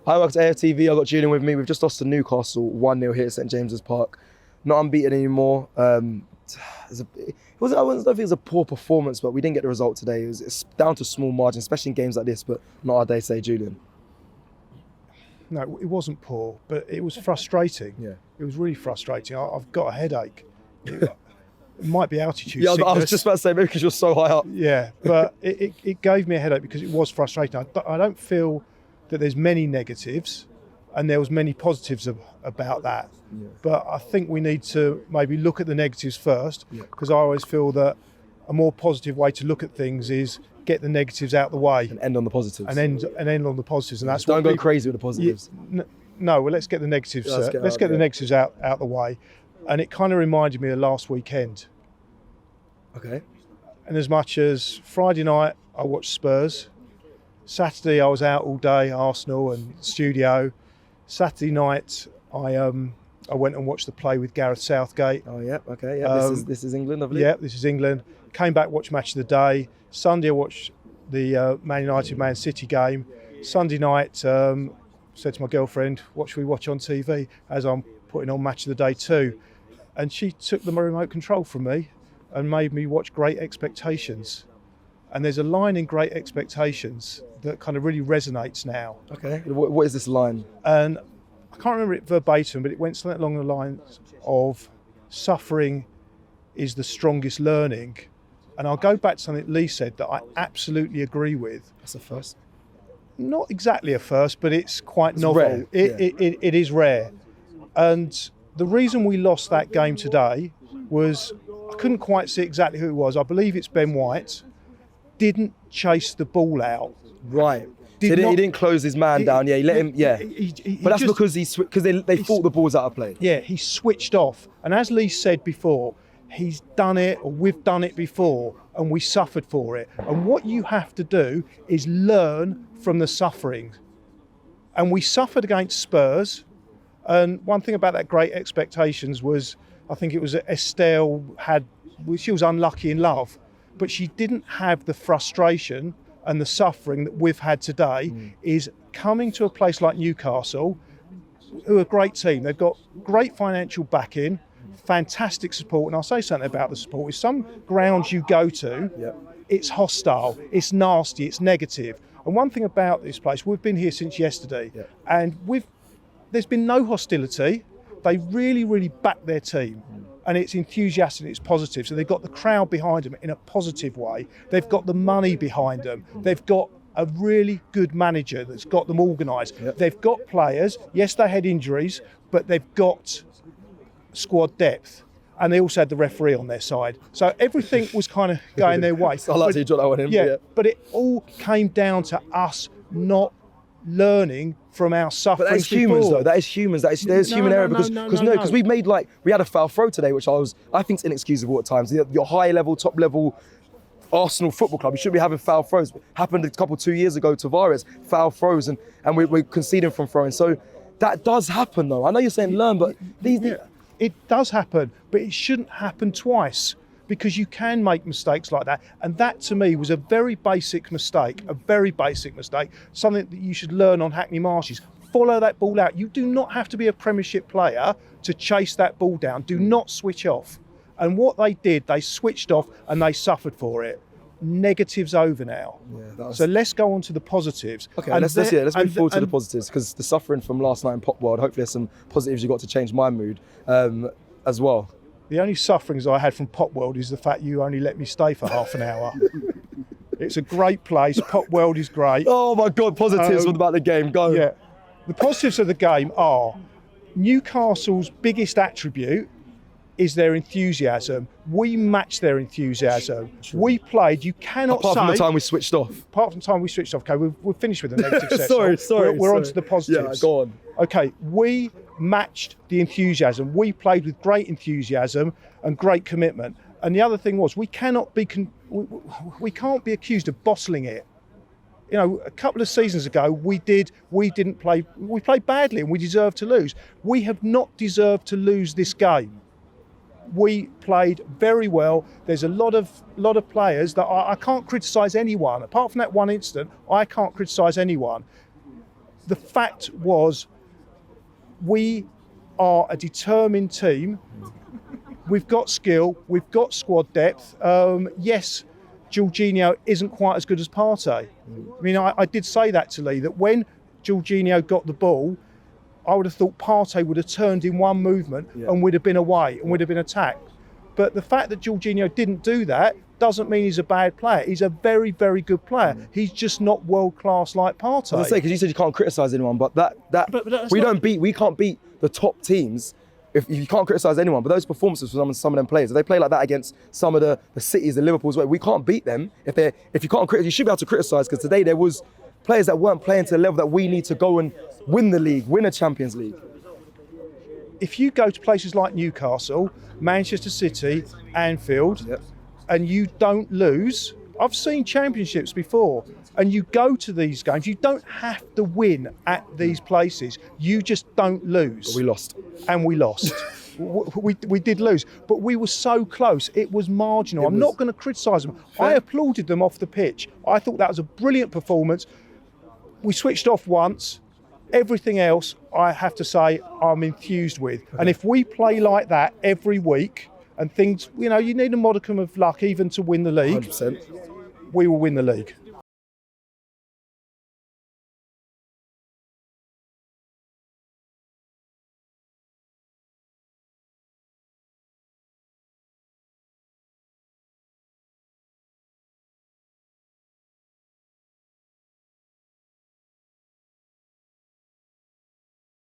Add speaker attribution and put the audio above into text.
Speaker 1: Hi, welcome to AFTV. I've got Julian with me. We've just lost to Newcastle 1-0 here at St James's Park. Not unbeaten anymore. I don't think it was a poor performance, but we didn't get the result today. It's down to small margin, especially in games like this, but not our day, say, Julian.
Speaker 2: No, it wasn't poor, but it was frustrating.
Speaker 1: Yeah.
Speaker 2: It was really frustrating. I've got a headache. It might be altitude
Speaker 1: Yeah,
Speaker 2: sickness.
Speaker 1: I was just about to say, maybe because you're so high up.
Speaker 2: Yeah, but it gave me a headache because it was frustrating. I don't feel that there's many negatives and there was many positives about that.
Speaker 1: Yeah.
Speaker 2: But I think we need to maybe look at the negatives first, because I always feel that a more positive way to look at things is get the negatives out the way
Speaker 1: And end on the positives.
Speaker 2: and end on the positives. And that's
Speaker 1: Don't
Speaker 2: what
Speaker 1: go
Speaker 2: people,
Speaker 1: crazy with the positives.
Speaker 2: No, well, let's get the negatives.
Speaker 1: Yeah,
Speaker 2: Let's get the negatives out the way. And it kind of reminded me of last weekend.
Speaker 1: Okay.
Speaker 2: And as much as Friday night I watched Spurs, Saturday I was out all day, Arsenal and studio. Saturday night I went and watched the play with Gareth Southgate.
Speaker 1: Oh yeah, okay, yeah. This is England, I believe.
Speaker 2: Yeah, this is England. Came back, watched Match of the Day. Sunday I watched the Man United Man City game. Sunday night said to my girlfriend, what should we watch on TV? As I'm putting on Match of the Day too. And she took the remote control from me and made me watch Great Expectations. And there's a line in Great Expectations that kind of really resonates now.
Speaker 1: Okay, what is this line?
Speaker 2: And I can't remember it verbatim, but it went something along the lines of suffering is the strongest learning. And I'll go back to something Lee said that I absolutely agree with.
Speaker 1: That's a first.
Speaker 2: Not exactly a first, but it's quite novel.
Speaker 1: Rare,
Speaker 2: It is rare. And the reason we lost that game today was, I couldn't quite see exactly who it was. I believe it's Ben White. Didn't chase the ball out.
Speaker 1: Right. He didn't close his man down. Yeah, he let him. Yeah. But that's because they thought the ball's out of play.
Speaker 2: Yeah, he switched off. And as Lee said before, he's done it, or we've done it before, and we suffered for it. And what you have to do is learn from the suffering. And we suffered against Spurs. And one thing about that Great Expectations was, I think it was Estelle she was unlucky in love, but she didn't have the frustration and the suffering that we've had today. Is coming to a place like Newcastle, who are a great team. They've got great financial backing, fantastic support. And I'll say something about the support. With some grounds you go to, it's hostile, it's nasty, it's negative. And one thing about this place, we've been here since yesterday, and there's been no hostility. They really, really back their team. And it's enthusiastic, it's positive. So they've got the crowd behind them in a positive way. They've got the money behind them. They've got a really good manager that's got them organised. They've got players. Yes, they had injuries, but they've got squad depth. And they also had the referee on their side. So everything was kind of going their way.
Speaker 1: I like to draw that one in.
Speaker 2: But it all came down to us not learning from our suffering.
Speaker 1: But that is humans, though. That is humans. There's human error because we made we had a foul throw today, which I think is inexcusable at times. Your high level, top level Arsenal Football Club, you shouldn't be having foul throws. It happened 2 years ago to Tavares, foul throws, and we're conceding from throwing. So that does happen, though. I know you're saying learn, but
Speaker 2: it does happen, but it shouldn't happen twice, because you can make mistakes like that. And that, to me, was a very basic mistake, something that you should learn on Hackney Marshes. Follow that ball out. You do not have to be a Premiership player to chase that ball down. Do not switch off. And what they did, they switched off and they suffered for it. Negatives over now. So let's go on to the positives.
Speaker 1: Okay, let's move forward to the positives, because the suffering from last night in Pop World, hopefully there's some positives you got to change my mood as well.
Speaker 2: The only sufferings I had from Pop World is the fact you only let me stay for half an hour. It's a great place. Pop World is great.
Speaker 1: Oh my God, positives about the game, go.
Speaker 2: Yeah, the positives of the game are Newcastle's biggest attribute is their enthusiasm. We matched their enthusiasm. True. We played, you cannot
Speaker 1: Apart from the time we switched off.
Speaker 2: Apart from the time we switched off. Okay, we're finished with the negative
Speaker 1: section. Sorry.
Speaker 2: We're on to the positives.
Speaker 1: Yeah, go on.
Speaker 2: Okay, we matched the enthusiasm. We played with great enthusiasm and great commitment. And the other thing was, we can't be accused of bottling it. You know, a couple of seasons ago, we played badly and we deserved to lose. We have not deserved to lose this game. We played very well. There's a lot of players that I can't criticise anyone. Apart from that one incident, I can't criticise anyone. the fact was, we are a determined team. We've got skill, we've got squad depth. Yes, Jorginho isn't quite as good as Partey. I mean, I did say that to Lee, that when Jorginho got the ball, I would have thought Partey would have turned in one movement and would have been away and would have been attacked. But the fact that Jorginho didn't do that doesn't mean he's a bad player. He's a very, very good player. He's just not world class like Partey.
Speaker 1: I was say, because you said you can't criticise anyone, but we can't beat the top teams if you can't criticise anyone. But those performances from some of them players, if they play like that against some of the cities, the Liverpools, we can't beat them. If you can't criticise, you should be able to criticise, because today there was players that weren't playing to the level that we need to go and win the league, win a Champions League.
Speaker 2: If you go to places like Newcastle, Manchester City, Anfield, and you don't lose, I've seen championships before, and you go to these games, you don't have to win at these places, you just don't lose.
Speaker 1: But we lost.
Speaker 2: And we lost. we did lose, but we were so close, it was marginal. I'm not going to criticise them.
Speaker 1: Fair.
Speaker 2: I applauded them off the pitch. I thought that was a brilliant performance. We switched off once. Everything else, I have to say, I'm enthused with. And if we play like that every week, and things, you need a modicum of luck even to win the league,
Speaker 1: 100%.
Speaker 2: we will win the league.